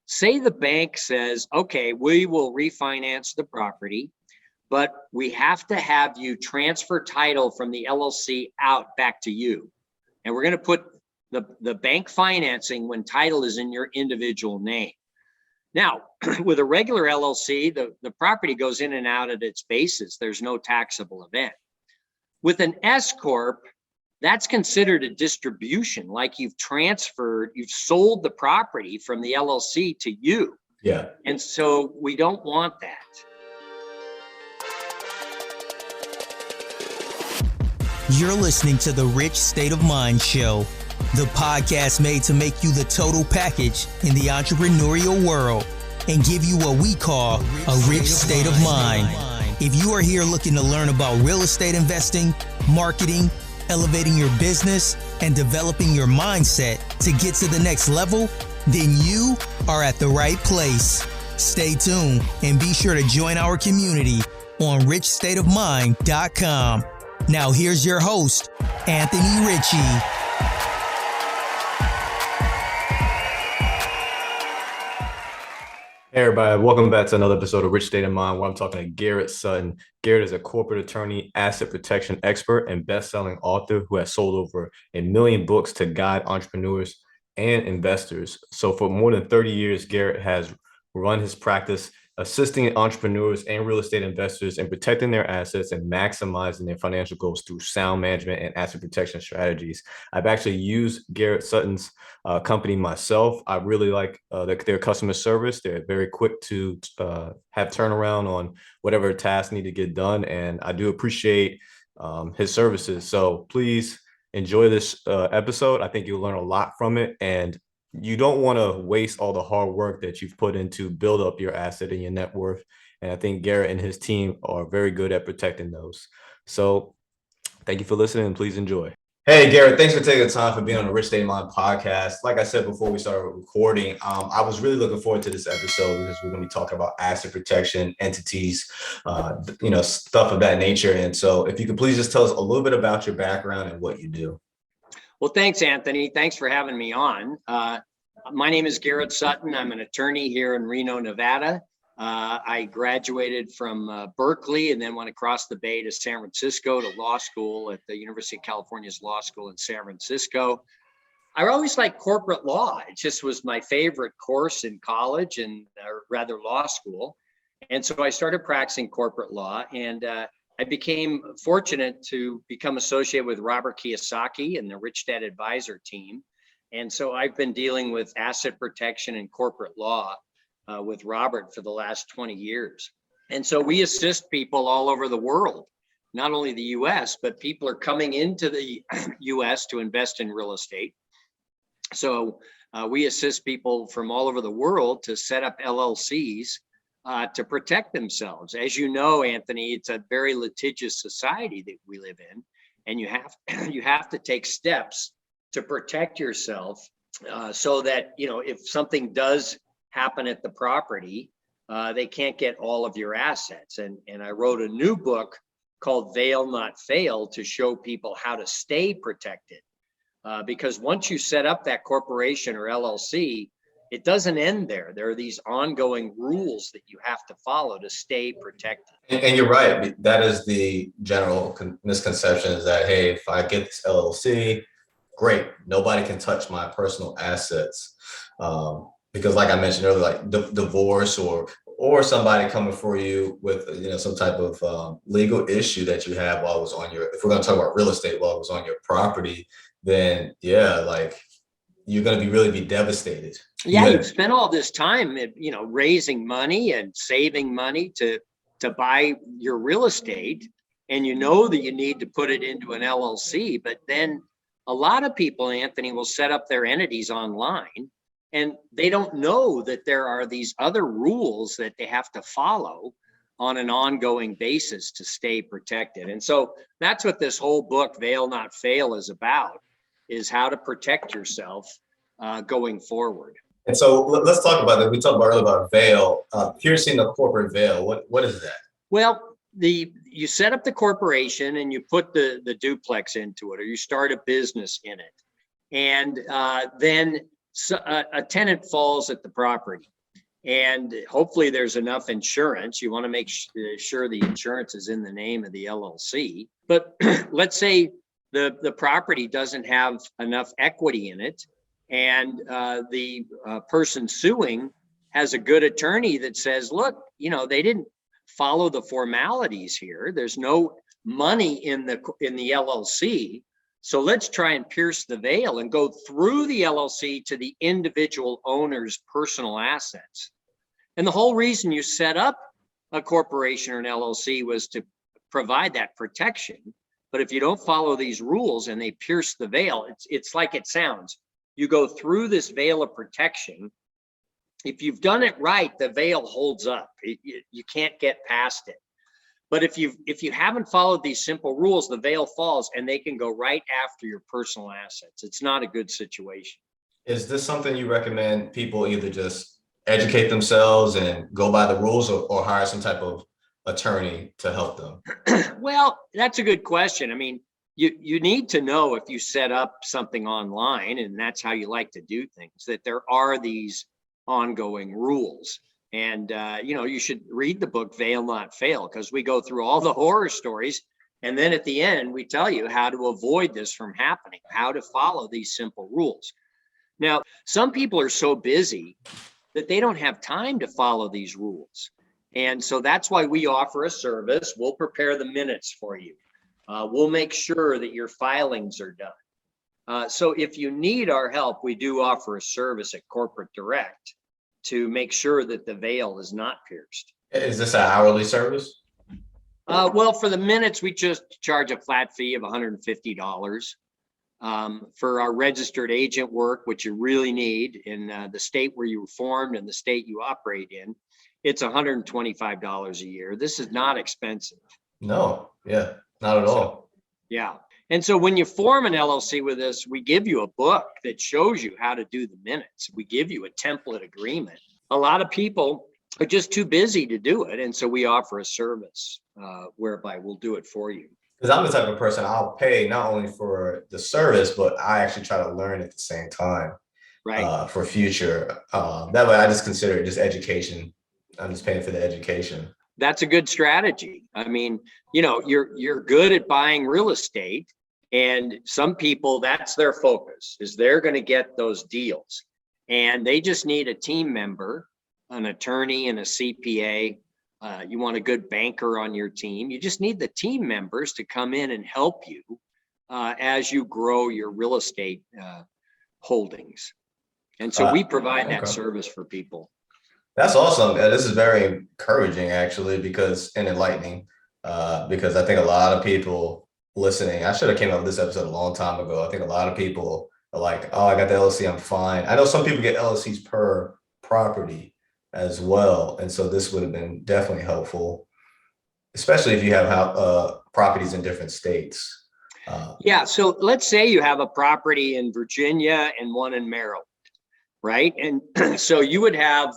Say the bank says, okay, we will refinance the property, but we have to have you transfer title from the LLC out back to you. And we're going to put the bank financing when title is in your individual name. Now, with a regular LLC, the property goes in and out at its basis. There's no taxable event. With an S Corp, that's considered a distribution, like you've sold the property from the LLC to you. Yeah. And so we don't want that. You're listening to the Rich State of Mind Show, the podcast made to make you the total package in the entrepreneurial world and give you what we call a rich state of mind. If you are here looking to learn about real estate investing, marketing, elevating your business, and developing your mindset to get to the next level, then you are at the right place. Stay tuned and be sure to join our community on richstateofmind.com. Now here's your host, Anthony Ritchie. Hey everybody, welcome back to another episode of Rich State of Mind, where I'm talking to Garrett Sutton. Garrett is a corporate attorney, asset protection expert, and best-selling author who has sold over 1 million books to guide entrepreneurs and investors. So for more than 30 years, Garrett has run his practice assisting entrepreneurs and real estate investors in protecting their assets and maximizing their financial goals through sound management and asset protection strategies. I've actually used Garrett Sutton's company myself. I really like their customer service. They're very quick to have turnaround on whatever tasks need to get done. And I do appreciate his services. So please enjoy this episode. I think you'll learn a lot from it. And you don't want to waste all the hard work that you've put into build up your asset and your net worth. And I think Garrett and his team are very good at protecting those. So thank you for listening and please enjoy. Hey, Garrett, thanks for taking the time for being on the Rich State of Mind podcast. Like I said before we started recording, I was really looking forward to this episode because we're going to be talking about asset protection, entities, stuff of that nature. And so if you could please just tell us a little bit about your background and what you do. Well, thanks, Anthony. Thanks for having me on. My name is Garrett Sutton. I'm an attorney here in Reno, Nevada. I graduated from Berkeley and then went across the bay to San Francisco to law school at the University of California's Law School in San Francisco. I always liked corporate law. It just was my favorite course in college and rather law school. And so I started practicing corporate law, and I became fortunate to become associated with Robert Kiyosaki and the Rich Dad Advisor team. And so I've been dealing with asset protection and corporate law with Robert for the last 20 years. And so we assist people all over the world, not only the US, but people are coming into the US to invest in real estate. So we assist people from all over the world to set up LLCs to protect themselves. As you know, Anthony, it's a very litigious society that we live in, and you have to take steps to protect yourself so that, if something does happen at the property, they can't get all of your assets. And I wrote a new book called Fail Not Fail to show people how to stay protected. Because once you set up that corporation or LLC, it doesn't end there. There are these ongoing rules that you have to follow to stay protected. And you're right. That is the general misconception, is that, hey, if I get this LLC, great, nobody can touch my personal assets. Because like I mentioned earlier, like divorce or somebody coming for you with, some type of legal issue that you have while it was on if we're going to talk about real estate, while it was on your property, then you're going to really be devastated. Yeah, you've spent all this time, raising money and saving money to buy your real estate, and you know that you need to put it into an LLC. But then a lot of people, Anthony, will set up their entities online, and they don't know that there are these other rules that they have to follow on an ongoing basis to stay protected. And so that's what this whole book, Fail Not Fail, is about, is how to protect yourself going forward. And so let's talk about that. We talked about earlier about veil, piercing the corporate veil. What is that? Well, you set up the corporation and you put the duplex into it, or you start a business in it. And then a tenant falls at the property, and hopefully there's enough insurance. You want to make sure the insurance is in the name of the LLC. But let's say the property doesn't have enough equity in it, and the person suing has a good attorney that says, look, they didn't follow the formalities here. There's no money in the LLC. So let's try and pierce the veil and go through the LLC to the individual owner's personal assets. And the whole reason you set up a corporation or an LLC was to provide that protection. But if you don't follow these rules and they pierce the veil, it's like it sounds. You go through this veil of protection. If you've done it right, the veil holds up. You can't get past it. But if you haven't followed these simple rules, the veil falls and they can go right after your personal assets. It's not a good situation. Is this something you recommend people either just educate themselves and go by the rules, or hire some type of attorney to help them? Well, that's a good question. I mean, you need to know, if you set up something online and that's how you like to do things, that there are these ongoing rules. And, you should read the book, Fail Not Fail, because we go through all the horror stories. And then at the end, we tell you how to avoid this from happening, how to follow these simple rules. Now, some people are so busy that they don't have time to follow these rules. And so that's why we offer a service. We'll prepare the minutes for you. We'll make sure that your filings are done. So if you need our help, we do offer a service at Corporate Direct to make sure that the veil is not pierced. Is this an hourly service? Well, for the minutes, we just charge a flat fee of $150. For our registered agent work, which you really need in the state where you were formed and the state you operate in, it's $125 a year. This is not expensive. No, yeah, not at all. Yeah. And so when you form an LLC with us, we give you a book that shows you how to do the minutes. We give you a template agreement. A lot of people are just too busy to do it. And so we offer a service whereby we'll do it for you. Because I'm the type of person, I'll pay not only for the service, but I actually try to learn at the same time, right? For future. That way I just consider it just education. I'm just paying for the education. That's a good strategy. I mean, you're good at buying real estate, and some people, that's their focus, is they're going to get those deals, and they just need a team member, an attorney and a CPA. You want a good banker on your team. You just need the team members to come in and help you as you grow your real estate holdings. And so we provide that service for people. That's awesome. This is very encouraging, actually, and enlightening, because I think a lot of people listening, I should have came up with this episode a long time ago. I think a lot of people are like, oh, I got the LLC, I'm fine. I know some people get LLCs per property as well. And so this would have been definitely helpful, especially if you have properties in different states. Yeah. So let's say you have a property in Virginia and one in Maryland, right? And so you would have,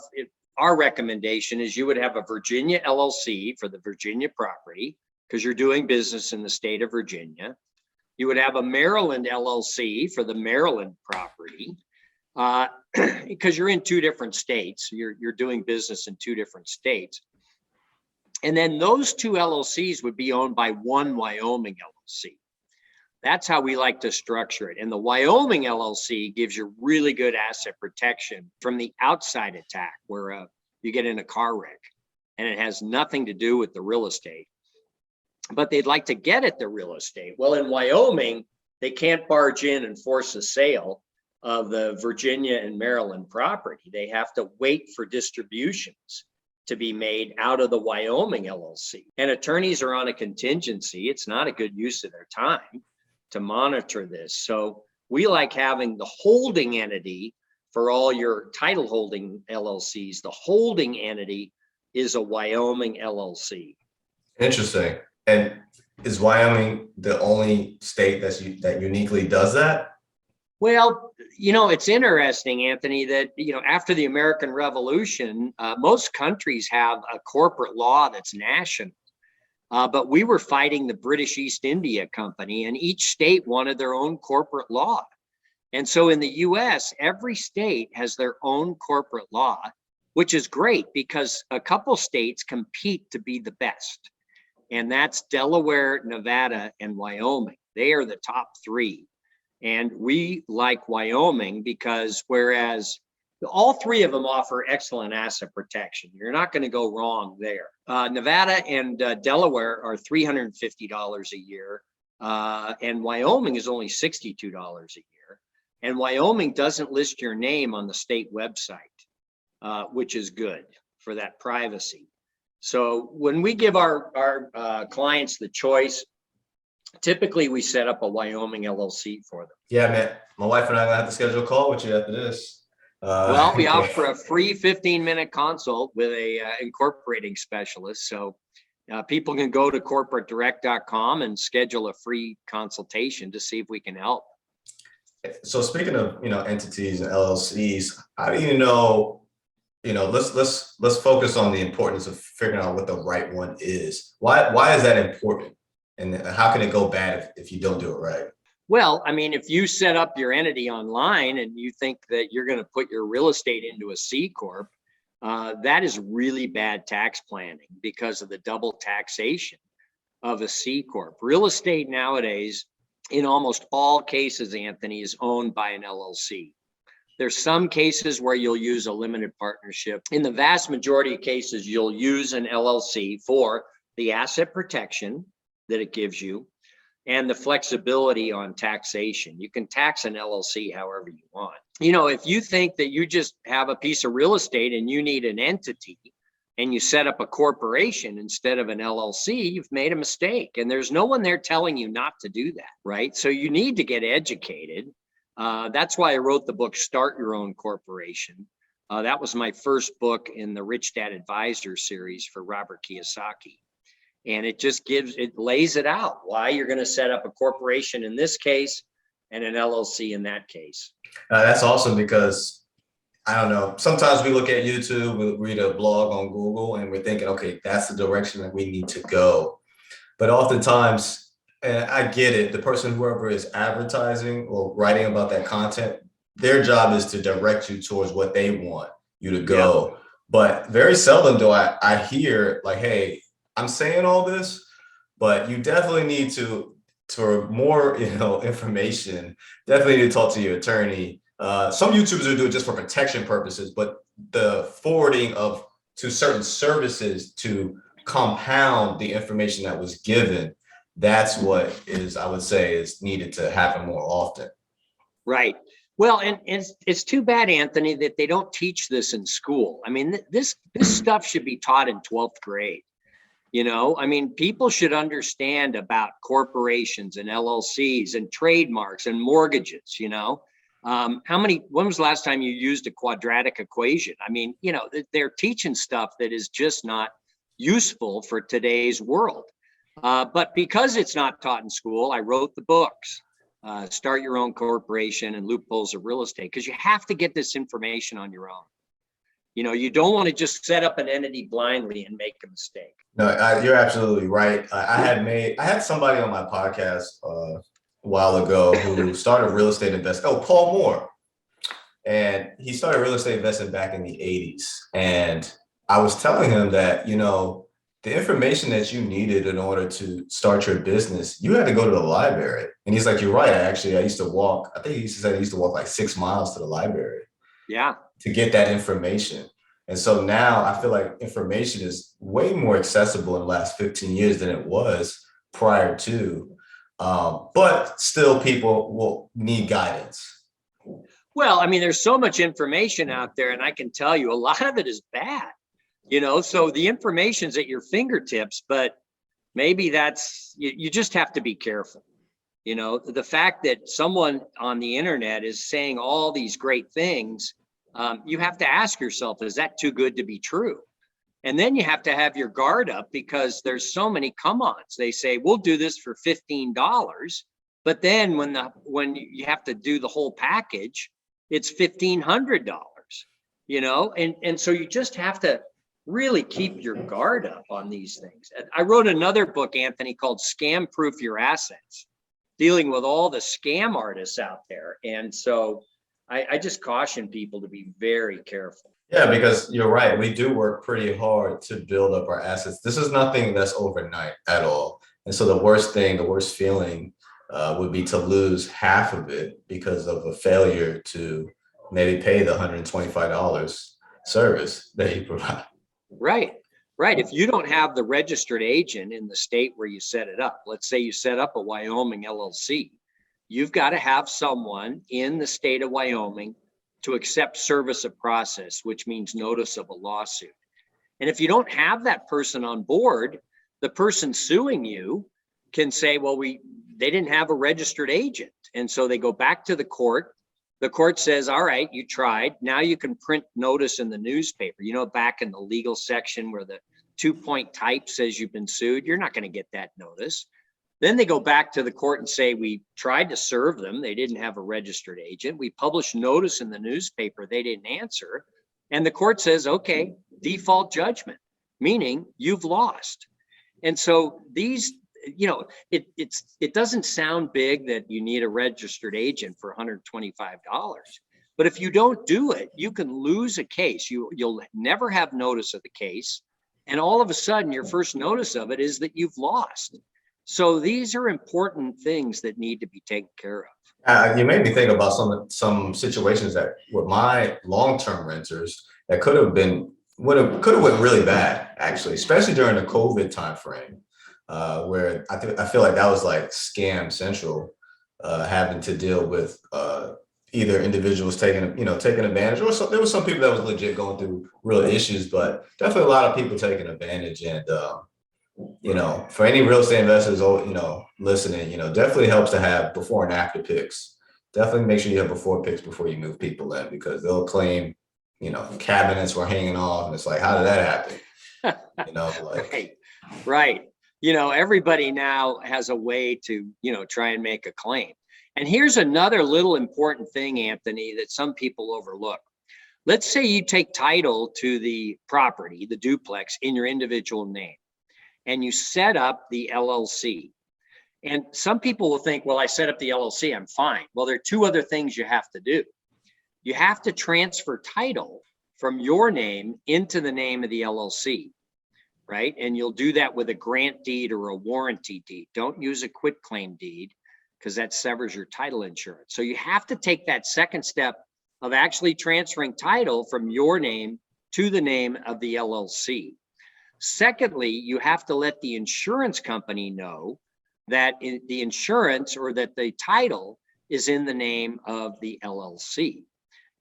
our recommendation is you would have a Virginia LLC for the Virginia property, because you're doing business in the state of Virginia. You would have a Maryland LLC for the Maryland property, because you're in two different states. You're doing business in two different states. And then those two LLCs would be owned by one Wyoming LLC. That's how we like to structure it. And the Wyoming LLC gives you really good asset protection from the outside attack, where you get in a car wreck and it has nothing to do with the real estate, but they'd like to get at the real estate. Well, in Wyoming, they can't barge in and force a sale of the Virginia and Maryland property. They have to wait for distributions to be made out of the Wyoming LLC. And attorneys are on a contingency. It's not a good use of their time to monitor this. So we like having the holding entity for all your title holding LLCs. The holding entity is a Wyoming LLC. Interesting. And is Wyoming the only state that uniquely does that? Well, it's interesting, Anthony, that, after the American Revolution, most countries have a corporate law that's national. But we were fighting the British East India Company, and each state wanted their own corporate law. And so in the US, every state has their own corporate law, which is great because a couple states compete to be the best. And that's Delaware, Nevada, and Wyoming. They are the top three. And we like Wyoming because whereas all three of them offer excellent asset protection, you're not going to go wrong there. Nevada and Delaware are $350 a year, and Wyoming is only $62 a year. And Wyoming doesn't list your name on the state website, which is good for that privacy. So when we give our clients the choice, typically we set up a Wyoming LLC for them. Yeah, man. My wife and I are gonna have to schedule a call with you after this. Well, we offer a free 15-minute consult with a incorporating specialist. So people can go to corporatedirect.com and schedule a free consultation to see if we can help. So speaking of, entities and LLCs, how do you know, let's focus on the importance of figuring out what the right one is. Why is that important? And how can it go bad if you don't do it right? Well, I mean, if you set up your entity online and you think that you're going to put your real estate into a C Corp, that is really bad tax planning because of the double taxation of a C Corp. Real estate nowadays, in almost all cases, Anthony, is owned by an LLC. There's some cases where you'll use a limited partnership. In the vast majority of cases, you'll use an LLC for the asset protection that it gives you and the flexibility on taxation. You can tax an LLC however you want. If you think that you just have a piece of real estate and you need an entity and you set up a corporation instead of an LLC, you've made a mistake. And there's no one there telling you not to do that, right? So you need to get educated. That's why I wrote the book, Start Your Own Corporation. That was my first book in the Rich Dad Advisor series for Robert Kiyosaki. And it lays it out why you're going to set up a corporation in this case and an LLC in that case. That's awesome because I don't know. Sometimes we look at YouTube, we read a blog on Google and we're thinking, okay, that's the direction that we need to go. But oftentimes, and I get it, the person, whoever is advertising or writing about that content, their job is to direct you towards what they want you to go. Yeah. But very seldom do I hear like, hey, I'm saying all this, but you definitely need to, for more, information, definitely need to talk to your attorney. Some YouTubers will do it just for protection purposes, but the forwarding to certain services to compound the information that was given, that's what I would say is needed to happen more often. Right. Well, and it's too bad, Anthony, that they don't teach this in school. I mean, this stuff should be taught in 12th grade. People should understand about corporations and LLCs and trademarks and mortgages, when was the last time you used a quadratic equation? They're teaching stuff that is just not useful for today's world. But because it's not taught in school, I wrote the books, Start Your Own Corporation and Loopholes of Real Estate, because you have to get this information on your own. You don't want to just set up an entity blindly and make a mistake. No, you're absolutely right. I had somebody on my podcast a while ago who started real estate investing. Oh, Paul Moore. And he started real estate investing back in the 80s. And I was telling him that, the information that you needed in order to start your business, you had to go to the library. And he's like, you're right. I used to walk. I think he used to walk like 6 miles to the library. Yeah. To get that information. And so now I feel like information is way more accessible in the last 15 years than it was prior to. But still people will need guidance. Well, there's so much information out there, and I can tell you a lot of it is bad, so the information's at your fingertips, but maybe you just have to be careful. The fact that someone on the internet is saying all these great things, you have to ask yourself, is that too good to be true? And then you have to have your guard up because there's so many come-ons. They say, we'll do this for $15, but then when you have to do the whole package, it's $1,500, and so you just have to really keep your guard up on these things. I wrote another book, Anthony, called Scam Proof Your Assets. dealing with all the scam artists out there. And so I just caution people to be very careful. Yeah, because you're right. We do work pretty hard to build up our assets. This is nothing that's overnight at all. And so the worst feeling would be to lose half of it because of a failure to maybe pay the $125 service that you provide. Right. Right. If you don't have the registered agent in the state where you set it up, let's say you set up a Wyoming LLC, you've got to have someone in the state of Wyoming to accept service of process, which means notice of a lawsuit. And if you don't have that person on board, the person suing you can say, well, they didn't have a registered agent. And so they go back to the court. The court says, all right, you tried. Now you can print notice in the newspaper. You know, back in the legal section where the 2-point type says you've been sued, you're not going to get that notice. Then they go back to the court and say, we tried to serve them. They didn't have a registered agent. We published notice in the newspaper. They didn't answer. And the court says, okay, default judgment, meaning you've lost. And so these, you know, it doesn't sound big that you need a registered agent for $125. But if you don't do it, you can lose a case. You'll never have notice of the case. And all of a sudden, your first notice of it is that you've lost. So these are important things that need to be taken care of. You made me think about some situations that with my long-term renters that could have went really bad, actually, especially during the COVID timeframe, where I feel like that was like scam central, having to deal with either individuals taking advantage, or there was some people that was legit going through real issues, but definitely a lot of people taking advantage. And you know, for any real estate investors, you know, listening, you know, definitely helps to have before and after pics. Definitely make sure you have before pics before you move people in, because they'll claim, you know, cabinets were hanging off, and it's like, how did that happen? You know, like right. You know, everybody now has a way to, you know, try and make a claim. And here's another little important thing, Anthony, that some people overlook. Let's say you take title to the property, the duplex, in your individual name, and you set up the LLC. And some people will think, well, I set up the LLC, I'm fine. Well, there are two other things you have to do. You have to transfer title from your name into the name of the LLC, right? And you'll do that with a grant deed or a warranty deed. Don't use a quitclaim deed, because that severs your title insurance. So you have to take that second step of actually transferring title from your name to the name of the LLC. Secondly, you have to let the insurance company know that the insurance or that the title is in the name of the LLC.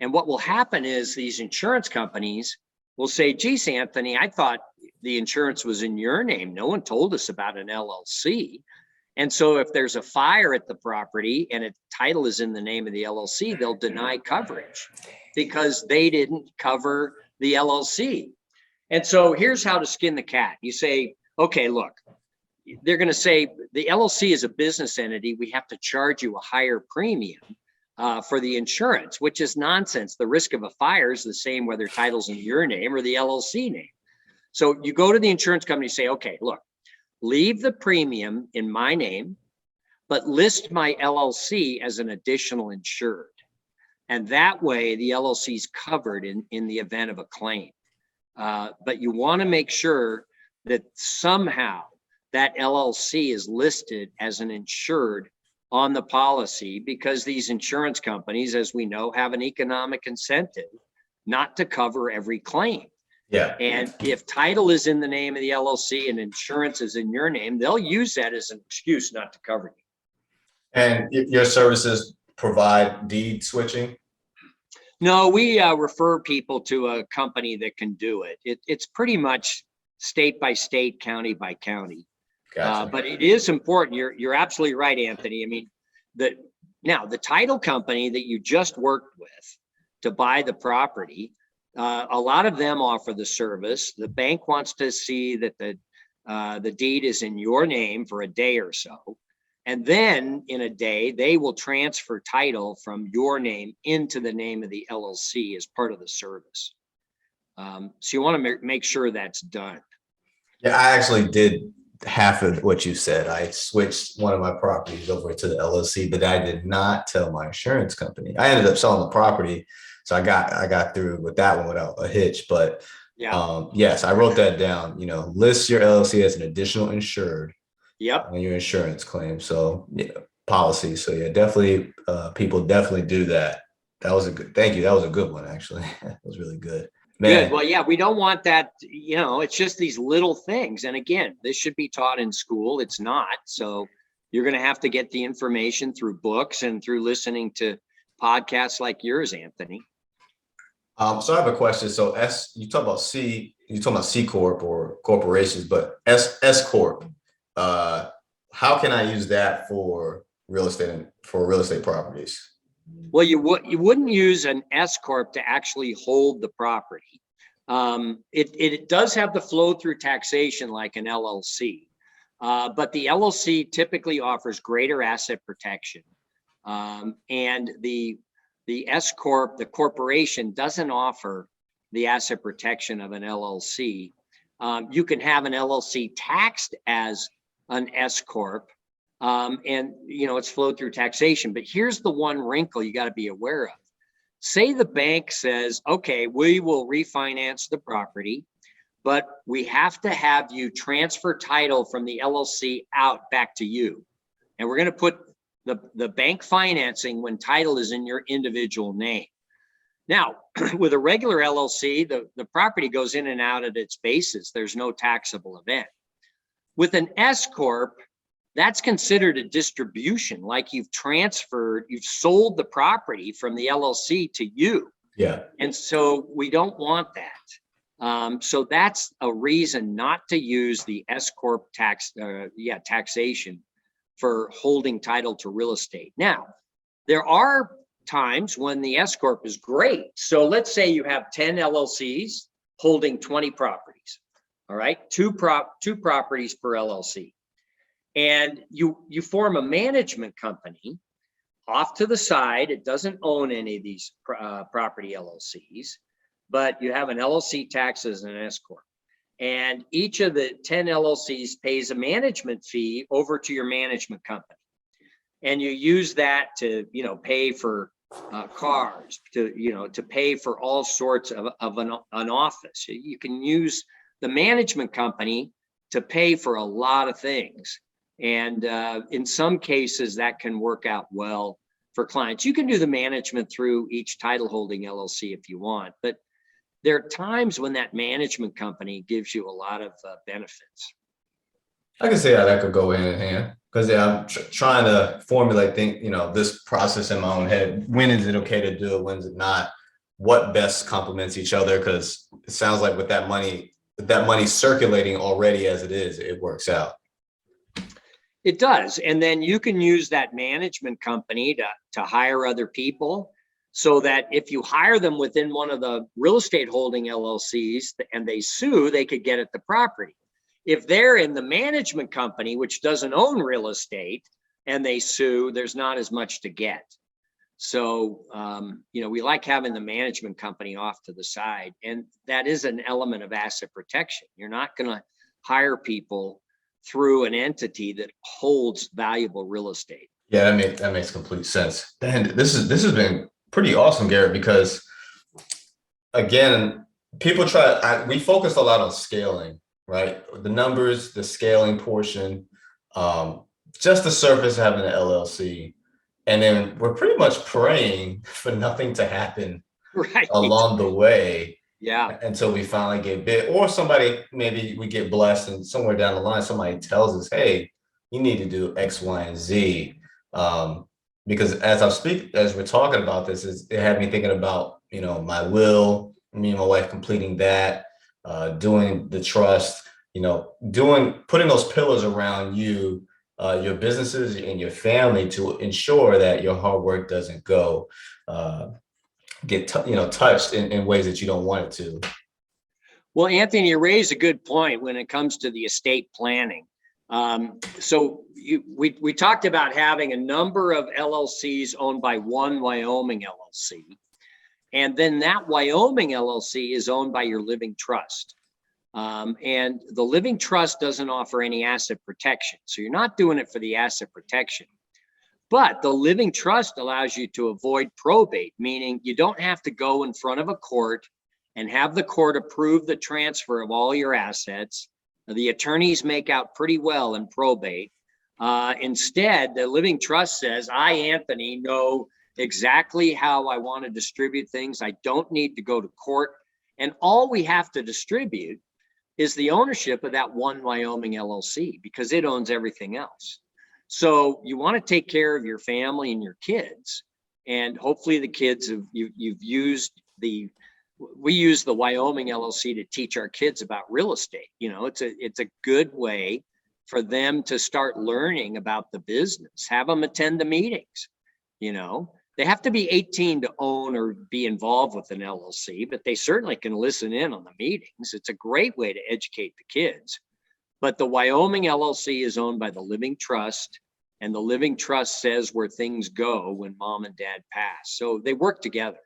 And what will happen is these insurance companies will say, geez, Anthony, I thought the insurance was in your name. No one told us about an LLC. And so if there's a fire at the property and a title is in the name of the LLC, they'll deny coverage because they didn't cover the LLC. And so here's how to skin the cat. You say, okay, look, they're going to say the LLC is a business entity. We have to charge you a higher premium for the insurance, which is nonsense. The risk of a fire is the same whether title's in your name or the LLC name. So you go to the insurance company and say, okay, look, leave the premium in my name, but list my LLC as an additional insured. And that way the LLC is covered in the event of a claim. But you want to make sure that somehow that LLC is listed as an insured on the policy, because these insurance companies, as we know, have an economic incentive not to cover every claim. Yeah. And if title is in the name of the LLC and insurance is in your name, they'll use that as an excuse not to cover you. And your services provide deed switching? No, we refer people to a company that can do it. It's pretty much state by state, county by county. Gotcha. But it is important. You're absolutely right, Anthony. I mean, the title company that you just worked with to buy the property, a lot of them offer the service. The bank wants to see that the deed is in your name for a day or so. And then in a day, they will transfer title from your name into the name of the LLC as part of the service. So you want to make sure that's done. Yeah, I actually did half of what you said. I switched one of my properties over to the LLC, but I did not tell my insurance company. I ended up selling the property, so I got through with that one without a hitch. But yes, I wrote that down. List your LLC as an additional insured on your insurance claim. So policy. So definitely, people definitely do that. That was a good. Thank you. That was a good one, actually. That was really good. Man. Good. Well, we don't want that. It's just these little things. And again, this should be taught in school. It's not. So you're going to have to get the information through books and through listening to podcasts like yours, Anthony. So I have a question. So you talk about C Corp or corporations, but S Corp. How can I use that for real estate properties? Well, you wouldn't use an S Corp to actually hold the property. It does have the flow through taxation like an LLC, but the LLC typically offers greater asset protection. And the S Corp, the corporation, doesn't offer the asset protection of an LLC. You can have an LLC taxed as an S Corp. And it's flowed through taxation, but here's the one wrinkle you got to be aware of. Say the bank says, okay, we will refinance the property, but we have to have you transfer title from the LLC out back to you. And we're going to put the bank financing when title is in your individual name. Now, with a regular LLC, the property goes in and out at its basis. There's no taxable event. With an S Corp, that's considered a distribution, like you've sold the property from the LLC to you. Yeah. And so we don't want that. So that's a reason not to use the S Corp taxation for holding title to real estate. Now, there are times when the S Corp is great. So let's say you have 10 LLCs holding 20 properties. All right, two properties per LLC. And you form a management company off to the side. It doesn't own any of these property LLCs, but you have an LLC tax as an S Corp. And each of the 10 LLCs pays a management fee over to your management company. And you use that to, pay for cars, to pay for all sorts of an office. You can use the management company to pay for a lot of things. And in some cases, that can work out well for clients. You can do the management through each title holding LLC if you want, but there are times when that management company gives you a lot of benefits. I can see how that could go hand in hand because I'm trying to formulate this process in my own head. When is it okay to do it? When is it not? What best complements each other? Because it sounds like with that money circulating already as it is, it works out. It does. And then you can use that management company to hire other people so that if you hire them within one of the real estate holding LLCs and they sue, they could get at the property. If they're in the management company, which doesn't own real estate, and they sue, there's not as much to get. So, we like having the management company off to the side, and that is an element of asset protection. You're not going to hire people through an entity that holds valuable real estate. Yeah, that makes complete sense. And this has been pretty awesome, Garrett, because again, we focused a lot on scaling, right? The numbers, the scaling portion, just the surface having an LLC. And then we're pretty much praying for nothing to happen along the way. Yeah. Until we finally get bit, or maybe we get blessed and somewhere down the line, somebody tells us, hey, you need to do X, Y, and Z. Because as we're talking about this, it had me thinking about, my will, me and my wife completing that, doing the trust, putting those pillars around you, your businesses and your family to ensure that your hard work doesn't get touched in ways that you don't want it to. Well, Anthony, you raised a good point when it comes to the estate planning. So we talked about having a number of LLCs owned by one Wyoming LLC, and then that Wyoming LLC is owned by your living trust. And the living trust doesn't offer any asset protection. So you're not doing it for the asset protection. But the living trust allows you to avoid probate, meaning you don't have to go in front of a court and have the court approve the transfer of all your assets. The attorneys make out pretty well in probate. Instead, the living trust says, I, Anthony, know exactly how I want to distribute things. I don't need to go to court. And all we have to distribute is the ownership of that one Wyoming LLC, because it owns everything else. So you want to take care of your family and your kids, and hopefully the kids we use the Wyoming LLC to teach our kids about real estate. It's a good way for them to start learning about the business. Have them attend the meetings. They have to be 18 to own or be involved with an LLC, but they certainly can listen in on the meetings. It's a great way to educate the kids. But the Wyoming LLC is owned by the Living Trust, and the Living Trust says where things go when mom and dad pass. So they work together.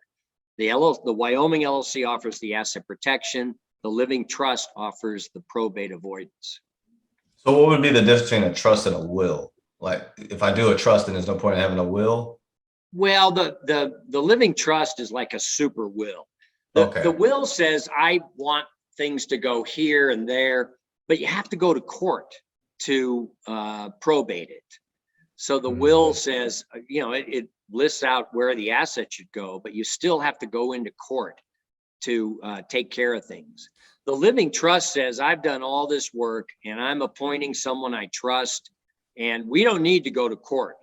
The Wyoming LLC offers the asset protection. The Living Trust offers the probate avoidance. So what would be the difference between a trust and a will? Like if I do a trust and there's no point in having a will? Well, the Living Trust is like a super will. The will says, I want things to go here and there, but you have to go to court to probate it. So the will says, it lists out where the asset should go, but you still have to go into court to take care of things. The Living Trust says, I've done all this work and I'm appointing someone I trust, and we don't need to go to court.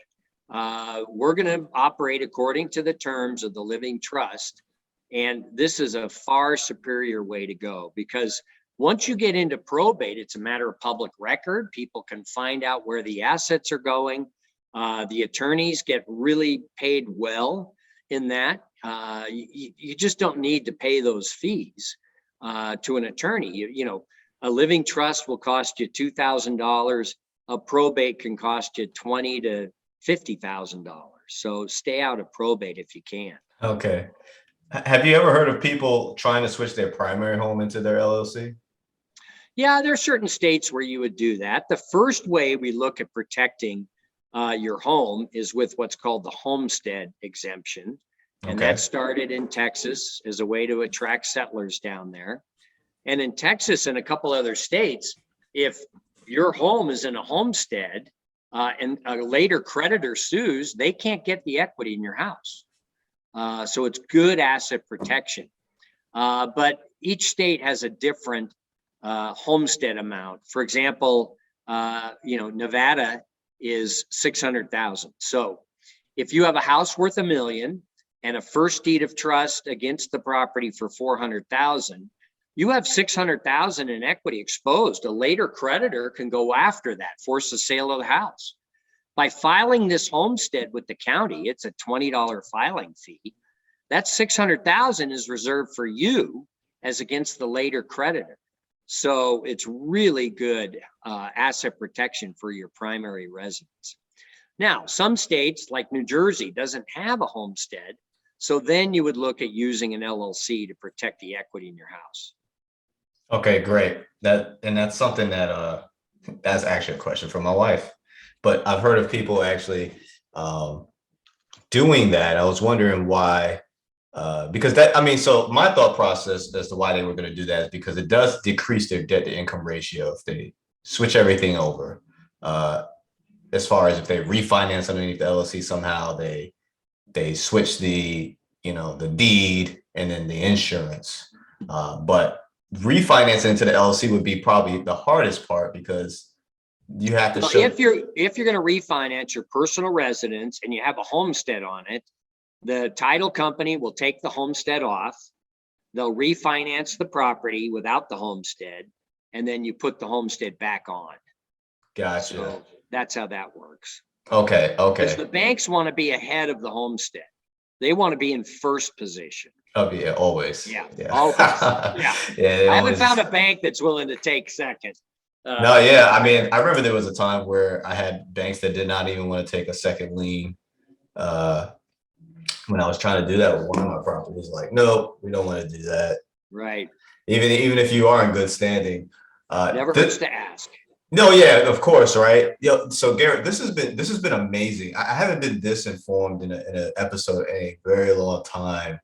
We're going to operate according to the terms of the Living Trust. And this is a far superior way to go, because once you get into probate, it's a matter of public record. People can find out where the assets are going. The attorneys get really paid well in that. You just don't need to pay those fees to an attorney. A living trust will cost you $2,000. A probate can cost you $20,000 to $50,000. So stay out of probate if you can. Okay. Have you ever heard of people trying to switch their primary home into their LLC? Yeah, there are certain states where you would do that. The first way we look at protecting your home is with what's called the homestead exemption. And that started in Texas as a way to attract settlers down there. And in Texas and a couple other states, if your home is in a homestead and a later creditor sues, they can't get the equity in your house. So it's good asset protection. But each state has a different homestead amount. For example, Nevada is 600,000. So if you have a house worth $1 million and a first deed of trust against the property for 400,000, you have 600,000 in equity exposed. A later creditor can go after that, force the sale of the house. By filing this homestead with the county, it's a $20 filing fee. That 600,000 is reserved for you as against the later creditor. So it's really good asset protection for your primary residence. Now, some states like New Jersey doesn't have a homestead. So then you would look at using an LLC to protect the equity in your house. Okay, great. That's something that's actually a question from my wife, but I've heard of people actually doing that. I was wondering why, because so my thought process as to why they were going to do that is because it does decrease their debt to income ratio if they switch everything over. As far as if they refinance underneath the LLC, somehow they switch the deed and then the insurance, but refinancing into the LLC would be probably the hardest part, because you have to show. If you're going to refinance your personal residence and you have a homestead on it, the title company will take the homestead off. They'll refinance the property without the homestead, and then you put the homestead back on. Gotcha. So that's how that works. Okay. Because the banks want to be ahead of the homestead. They want to be in first position. Oh yeah, always. Yeah. Always. Yeah. I haven't found a bank that's willing to take second. No, yeah. I mean, I remember there was a time where I had banks that did not even want to take a second lien. When I was trying to do that with one of my properties, like, no, we don't want to do that. Right. even if you are in good standing. Never hurts to ask. No, yeah, of course, right. So Garrett, this has been amazing. I haven't been this informed in an episode in a very long time,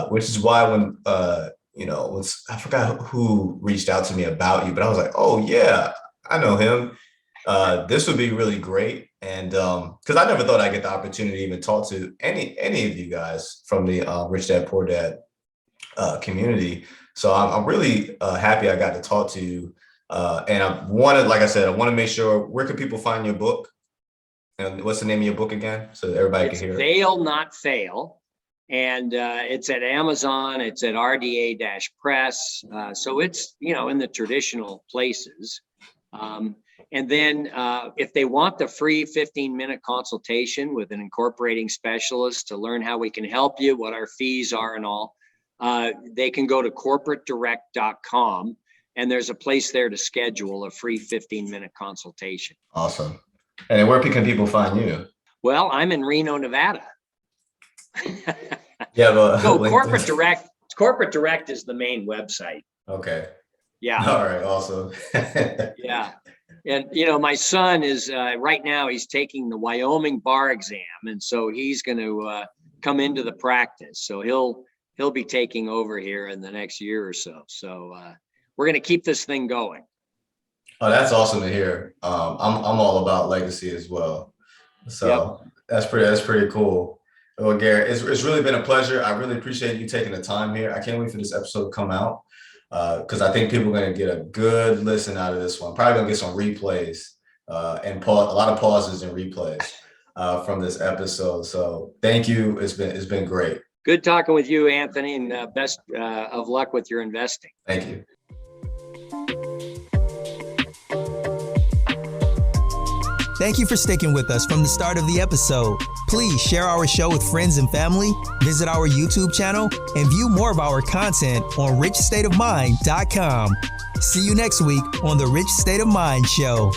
which is why when I forgot who reached out to me about you, but I was like, oh yeah, I know him. This would be really great, and because I never thought I'd get the opportunity to even talk to any of you guys from the Rich Dad Poor Dad community. So I'm really happy I got to talk to you. And I want to make sure, where can people find your book? And what's the name of your book again? So everybody can hear it. Fail Not Fail. And it's at Amazon, it's at RDA-Press. So it's, in the traditional places. And then if they want the free 15-minute consultation with an incorporating specialist to learn how we can help you, what our fees are and all, they can go to corporatedirect.com. And there's a place there to schedule a free 15-minute consultation. Awesome. And then where can people find you? Well, I'm in Reno, Nevada. Yeah, but so Corporate Direct is the main website. Okay. Yeah. All right. Awesome. Yeah. And, my son is right now he's taking the Wyoming bar exam. And so he's going to come into the practice. So he'll be taking over here in the next year or so. So, we're going to keep this thing going. Oh, that's awesome to hear. I'm all about legacy as well. So That's pretty cool. Well, Garrett, it's really been a pleasure. I really appreciate you taking the time here. I can't wait for this episode to come out because I think people are going to get a good listen out of this one. Probably going to get some replays and a lot of pauses and replays from this episode. So thank you. It's been great. Good talking with you, Anthony, and best of luck with your investing. Thank you. Thank you for sticking with us from the start of the episode. Please share our show with friends and family, visit our YouTube channel, and view more of our content on richstateofmind.com. See you next week on the Rich State of Mind Show.